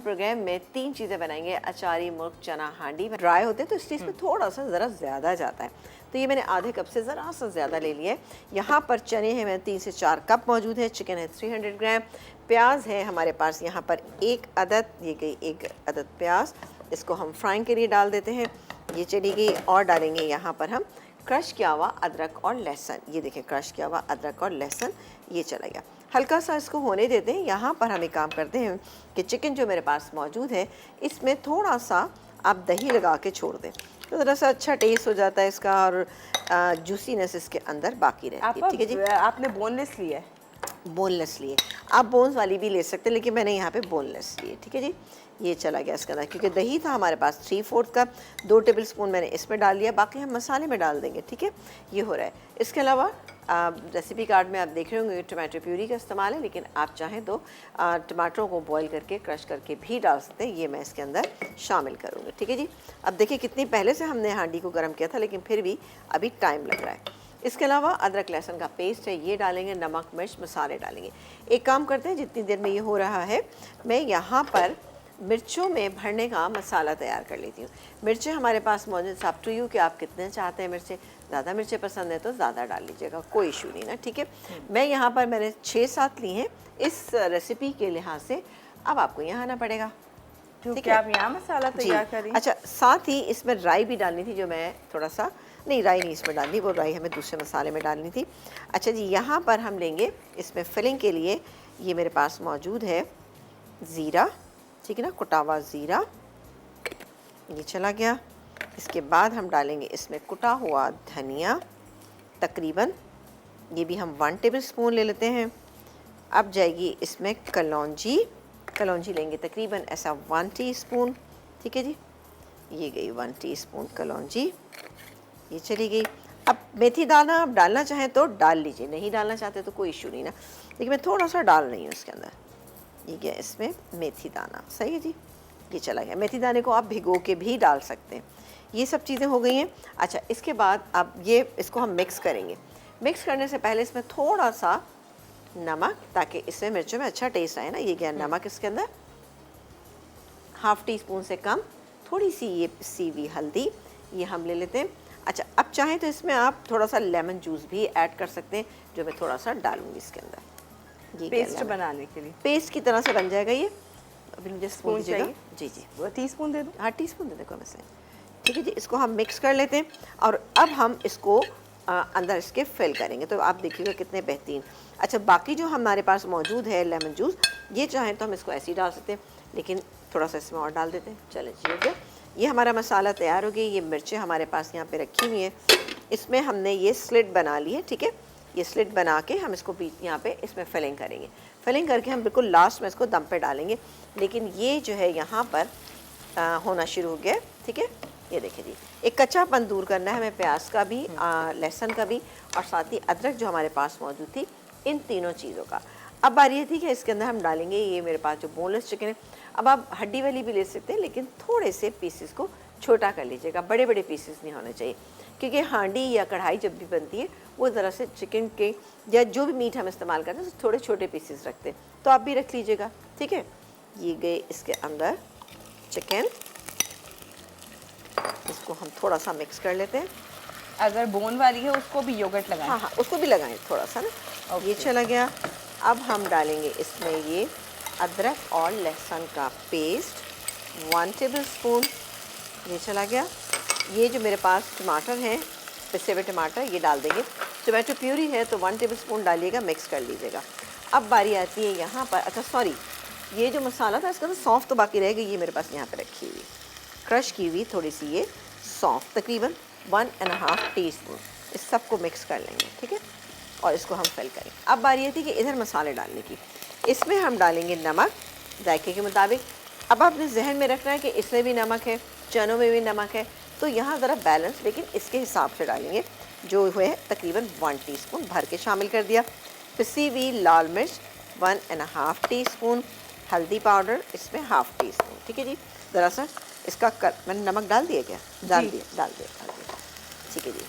Programme में 3 चीज़ें बनाएंगे। अचारी, मुर्ग, चना हांडी में ड्राई होते हैं तो इसलिए इसमें थोड़ा सा ज़रा ज़्यादा जाता है। तो ये मैंने आधे कप से ज़रा सा ज़्यादा ले लिया है। यहाँ पर चने हैं, मैं 3 से 4 कप मौजूद है। चिकन है 300 ग्राम। प्याज है हमारे पास यहाँ पर 1 अदद, ये गई 1 अदद प्याज। इसको हम फ्राइंग के लिए डाल देते हैं। ये चली गई। और डालेंगे यहाँ पर हम क्रश किया हुआ अदरक और लहसुन। ये देखें, क्रश किया हुआ अदरक और लहसुन ये चला गया। हल्का सा इसको होने देते हैं। यहाँ पर हम एक काम करते हैं कि चिकन जो मेरे पास मौजूद है इसमें थोड़ा सा आप दही लगा के छोड़ दें तो ज़रा सा अच्छा टेस्ट हो जाता है इसका और जूसीनेस इसके अंदर बाकी रहती है। ठीक है जी। आपने बोनलेस लिया है? बोनलेस लिए, आप बोन्स वाली भी ले सकते हैं लेकिन मैंने यहाँ पे बोनलेस लिए। ठीक है जी। ये चला गया इसके अंदर, क्योंकि दही था हमारे पास 3/4 कप, 2 टेबलस्पून मैंने इसमें डाल लिया, बाकी हम मसाले में डाल देंगे। ठीक है, ये हो रहा है। इसके अलावा रेसिपी कार्ड में आप देख रहे होंगे टमाटो प्यूरी का इस्तेमाल है, लेकिन आप चाहें तो टमाटरों को बॉईल करके क्रश करके भी डाल सकते हैं। ये मैं इसके अंदर शामिल करूँगी। ठीक है जी। अब देखिए कितनी पहले से हमने हांडी को गर्म किया था लेकिन फिर भी अभी टाइम लग रहा है। इसके अलावा अदरक लहसुन का पेस्ट है, ये डालेंगे। नमक मिर्च मसाले डालेंगे। एक काम करते हैं, जितनी देर में ये हो रहा है मैं यहाँ पर मिर्चों में भरने का मसाला तैयार कर लेती हूँ। मिर्चें हमारे पास मौजूद, अप टू यू कि आप कितने चाहते हैं मिर्चें। ज़्यादा मिर्चें पसंद है तो ज़्यादा डाल लीजिएगा, कोई इशू नहीं ना। ठीक है, मैं यहाँ पर मैंने 6-7 ली हैं इस रेसिपी के लिहाज से। अब आपको यहाँ आना पड़ेगा। ठीक है, आप यहाँ मसाला तैयार करिए। अच्छा, साथ ही इसमें राई भी डालनी थी, जो मैं थोड़ा सा, नहीं राई नहीं इसमें डालनी, वो राई हमें दूसरे मसाले में डालनी थी। अच्छा जी, यहाँ पर हम लेंगे इसमें फिलिंग के लिए, ये मेरे पास मौजूद है ज़ीरा। ठीक है ना, कुटा हुआ ज़ीरा ये चला गया। इसके बाद हम डालेंगे इसमें कुटा हुआ धनिया, तकरीबन ये भी हम 1 टेबलस्पून ले लेते हैं। अब जाएगी इसमें कलौंजी, कलौंजी लेंगे तकरीबन ऐसा 1 टीस्पून। ठीक है जी, ये गई 1 टीस्पून कलौंजी, ये चली गई। अब मेथी दाना आप डालना चाहें तो डाल लीजिए, नहीं डालना चाहते तो कोई इशू नहीं ना, लेकिन मैं थोड़ा सा डाल रही हूँ इसके अंदर। ये गया इसमें मेथी दाना, सही है जी, ये चला गया। मेथी दाने को आप भिगो के भी डाल सकते हैं। ये सब चीज़ें हो गई हैं। अच्छा, इसके बाद अब ये इसको हम मिक्स करेंगे। मिक्स करने से पहले इसमें थोड़ा सा नमक, ताकि इसमें मिर्चों में अच्छा टेस्ट आए ना। ये गया नमक इसके अंदर, 1/2 टीस्पून से कम। थोड़ी सी ये सीवी हल्दी ये हम ले लेते हैं। अच्छा, अब चाहें तो इसमें आप थोड़ा सा लेमन जूस भी ऐड कर सकते हैं, जो मैं थोड़ा सा डालूंगी इसके अंदर। ये पेस्ट बनाने के लिए, पेस्ट की तरह से बन जाएगा ये। अभी मुझे स्पून चाहिए। जी जी, वो टीस्पून दे दूँ? हाँ, टीस्पून दे दें वैसे। ठीक है जी, इसको हम मिक्स कर लेते हैं और अब हम इसको अंदर इसके फिल करेंगे, तो आप देखिएगा कितने बेहतरीन। अच्छा, बाकी जो हमारे पास मौजूद है लेमन जूस, ये चाहें तो हम इसको ऐसे ही डाल सकते हैं, लेकिन थोड़ा सा इसमें और डाल देते हैं। चलें जी, हो गया। ये हमारा मसाला तैयार हो गया। ये मिर्चें हमारे पास यहाँ पे रखी हुई हैं, इसमें हमने ये स्लिट बना ली है। ठीक है, ये स्लिट बना के हम इसको बीच यहाँ पे इसमें फिलिंग करेंगे। फिलिंग करके हम बिल्कुल लास्ट में इसको दम पे डालेंगे, लेकिन ये जो है यहाँ पर होना शुरू हो गया। ठीक है, ये देखिए जी, एक कच्चापन दूर करना है हमें, प्याज का भी, लहसुन का भी, और साथ ही अदरक जो हमारे पास मौजूद थी, इन तीनों चीज़ों का। अब बारी है, ठीक है, इसके अंदर हम डालेंगे ये मेरे पास जो बोनलेस चिकन है। अब आप हड्डी वाली भी ले सकते हैं, लेकिन थोड़े से पीसेस को छोटा कर लीजिएगा, बड़े बड़े पीसेस नहीं होने चाहिए, क्योंकि हांडी या कढ़ाई जब भी बनती है वो ज़रा से चिकन के या जो भी मीट हम इस्तेमाल करते हैं थोड़े छोटे पीसेस रखते हैं, तो आप भी रख लीजिएगा। ठीक है, ये गए इसके अंदर चिकन, इसको हम थोड़ा सा मिक्स कर लेते हैं। अगर बोन वाली है उसको भी योगर्ट लगाएं? हाँ हाँ, उसको भी लगाएं थोड़ा सा ना। ये चला गया। अब हम डालेंगे इसमें ये अदरक और लहसुन का पेस्ट 1 टेबलस्पून, ये चला गया। ये जो मेरे पास टमाटर हैं, पिसे हुए टमाटर, ये डाल देंगे। टमाटो प्यूरी है तो 1 टेबलस्पून डालिएगा, मिक्स कर लीजिएगा। अब बारी आती है यहाँ पर, अच्छा सॉरी, ये जो मसाला था इसका तो सौंफ तो बाकी रह गई, ये मेरे पास यहाँ पर रखी हुई क्रश की हुई थोड़ी सी ये सौंफ, तकरीबन 1.5 टीस्पून। इस सब को मिक्स कर लेंगे। ठीक है, और इसको हम फिल करेंगे। अब बारी आती है कि इधर मसाले डालने की। इसमें हम डालेंगे नमक जायके के मुताबिक। अब आपने जहन में रखना है कि इसमें भी नमक है, चनों में भी नमक है, तो यहाँ ज़रा बैलेंस लेकिन इसके हिसाब से डालेंगे, जो है तकरीबन 1 टीस्पून भर के शामिल कर दिया। पिसी हुई लाल मिर्च 1.5 टीस्पून, हल्दी पाउडर इसमें 1/2 टीस्पून। ठीक है जी, ज़रा सा इसका मैंने नमक डाल दिया क्या? डाल दिया। ठीक है जी।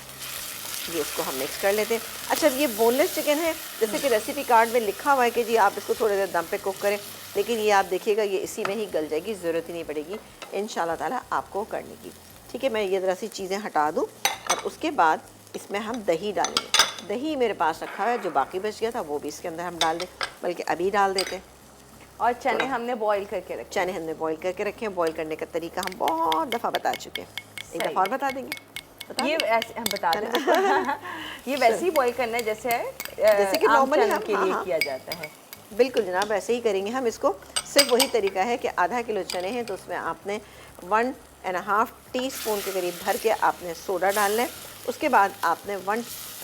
ये इसको हम मिक्स कर लेते हैं। अच्छा, ये बोनलेस चिकन है, जैसे कि रेसिपी कार्ड में लिखा हुआ है कि जी आप इसको थोड़ी देर दम पे कुक करें, लेकिन ये आप देखिएगा ये इसी में ही गल जाएगी, ज़रूरत ही नहीं पड़ेगी इंशाल्लाह ताला आपको करने की। ठीक है, मैं ये ज़रा सी चीज़ें हटा दूँ और उसके बाद इसमें हम दही डालेंगे। दही मेरे पास रखा है, जो बाकी बच गया था वो भी इसके अंदर हम डाल दें, बल्कि अभी डाल देते हैं। और चने हमने बॉईल करके रखे। चने हमने बॉईल करके रखे हैं। बॉईल करने का तरीका हम बहुत दफ़ा बता चुके हैं, एक दफ़ा और बता देंगे। ये ऐसे हम बता दें ये वैसे ही बॉईल करना है जैसे कि नॉर्मली चनों हम के लिए किया जाता है। बिल्कुल जनाब, ऐसे ही करेंगे हम इसको। सिर्फ वही तरीका है कि आधा किलो चने हैं तो उसमें आपने 1.5 टीस्पून के करीब भर के आपने सोडा डालना है। उसके बाद आपने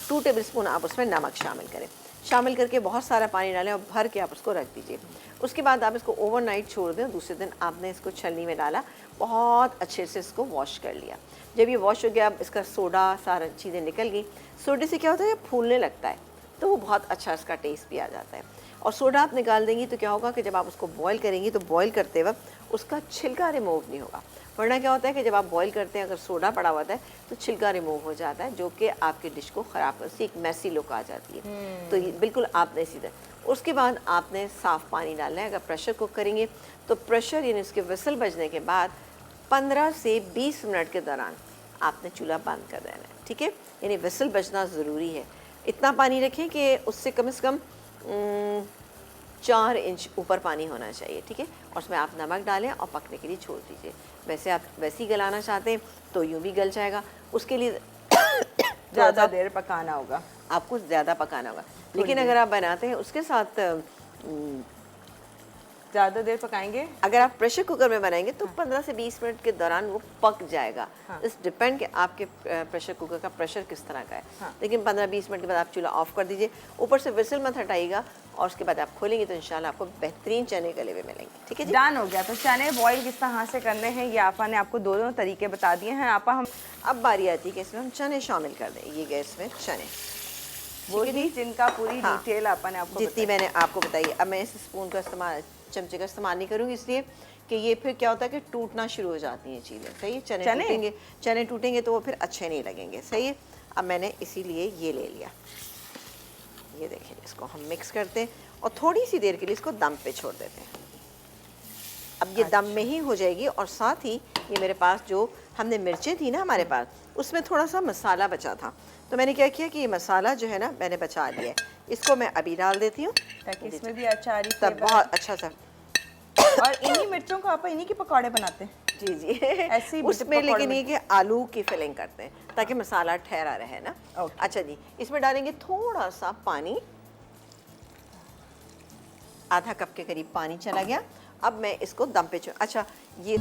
2 टेबलस्पून आप उसमें नमक शामिल करें। शामिल करके बहुत सारा पानी डालें और भर के आप उसको रख दीजिए। उसके बाद आप इसको ओवरनाइट छोड़ दें। दूसरे दिन आपने इसको छलनी में डाला, बहुत अच्छे से इसको वॉश कर लिया। जब ये वॉश हो गया, इसका सोडा सारा चीज़ें निकल गई। सोडे से क्या होता है, ये फूलने लगता है, तो वो बहुत अच्छा इसका टेस्ट भी आ जाता है। और सोडा आप निकाल देंगी तो क्या होगा कि जब आप उसको बॉईल करेंगी तो बॉईल करते वक्त उसका छिलका रिमूव नहीं होगा। वरना क्या होता है कि जब आप बॉईल करते हैं, अगर सोडा पड़ा हुआ है तो छिलका रिमूव हो जाता है, जो कि आपकी डिश को ख़राब कर, एक मैसी लुक आ जाती है। तो ये बिल्कुल आपने इसी तरह। उसके बाद आपने साफ़ पानी डालना है। अगर प्रेशर कुक करेंगे तो प्रेशर यानी उसके विसल बजने के बाद 15 से 20 मिनट के दौरान आपने चूल्हा बंद कर देना है। ठीक है, यानी विसल बजना ज़रूरी है। इतना पानी रखें कि उससे कम से कम 4 इंच ऊपर पानी होना चाहिए। ठीक है, और उसमें आप नमक डालें और पकने के लिए छोड़ दीजिए। वैसे आप वैसे ही गलाना चाहते हैं तो यूँ भी गल जाएगा। उसके लिए ज़्यादा देर पकाना होगा, आपको ज़्यादा पकाना होगा। लेकिन अगर आप बनाते हैं उसके साथ ज़्यादा देर पकाएंगे, अगर आप प्रेशर कुकर में बनाएंगे तो 15 से 20 मिनट के दौरान वो पक जाएगा। इस डिपेंड कि आपके प्रेशर कुकर का प्रेशर किस तरह का है। लेकिन 15-20 मिनट के बाद आप चूल्हा ऑफ कर दीजिए, ऊपर से विसल मत हटाइएगा, और उसके बाद आप खोलेंगे तो इंशाल्लाह आपको बेहतरीन चने गले हुए मिलेंगे। ठीक है जी, डन हो गया। तो चने बॉईल किस तरह से करने हैं ये आपा ने आपको दोनों तरीके बता दिए हैं। आपा हम अब बारी आती है कि इसमें हम चने शामिल कर दें। ये गए इसमें चने, वो ही जिनका पूरी डिटेल आपा ने आपको जितनी मैंने आपको बताई। अब मैं इस स्पून का इस्तेमाल, चमचे का इस्तेमाल नहीं करूँगी, इसलिए कि ये फिर क्या होता है कि टूटना शुरू हो जाती हैं चीज़ें। सही है, चने टूटेंगे तो वो फिर अच्छे नहीं लगेंगे। सही है, अब मैंने इसीलिए ये ले लिया। ये देखिए, इसको हम मिक्स करते हैं और थोड़ी सी देर के लिए इसको दम पे छोड़ देते हैं। अब ये दम में ही हो जाएगी। और साथ ही ये मेरे पास जो हमने मिर्चें थी ना हमारे पास, उसमें थोड़ा सा मसाला बचा था, तो मैंने क्या किया कि ये मसाला जो है ना मैंने बचा लिया है, इसको मैं अभी डाल देती हूँ ताकि इसमें भी अचारी तब बहुत अच्छा सा। और इन्हीं मिर्चों को आप इन्हीं के पकौड़े बनाते हैं? जी जी ऐसे ही उसमें लेकिन ये कि आलू की फिलिंग करते हैं ताकि मसाला ठहरा रहे ना। अच्छा जी, इसमें डालेंगे थोड़ा सा पानी, आधा कप के करीब पानी चला गया। अब मैं इसको दम पे अच्छा ये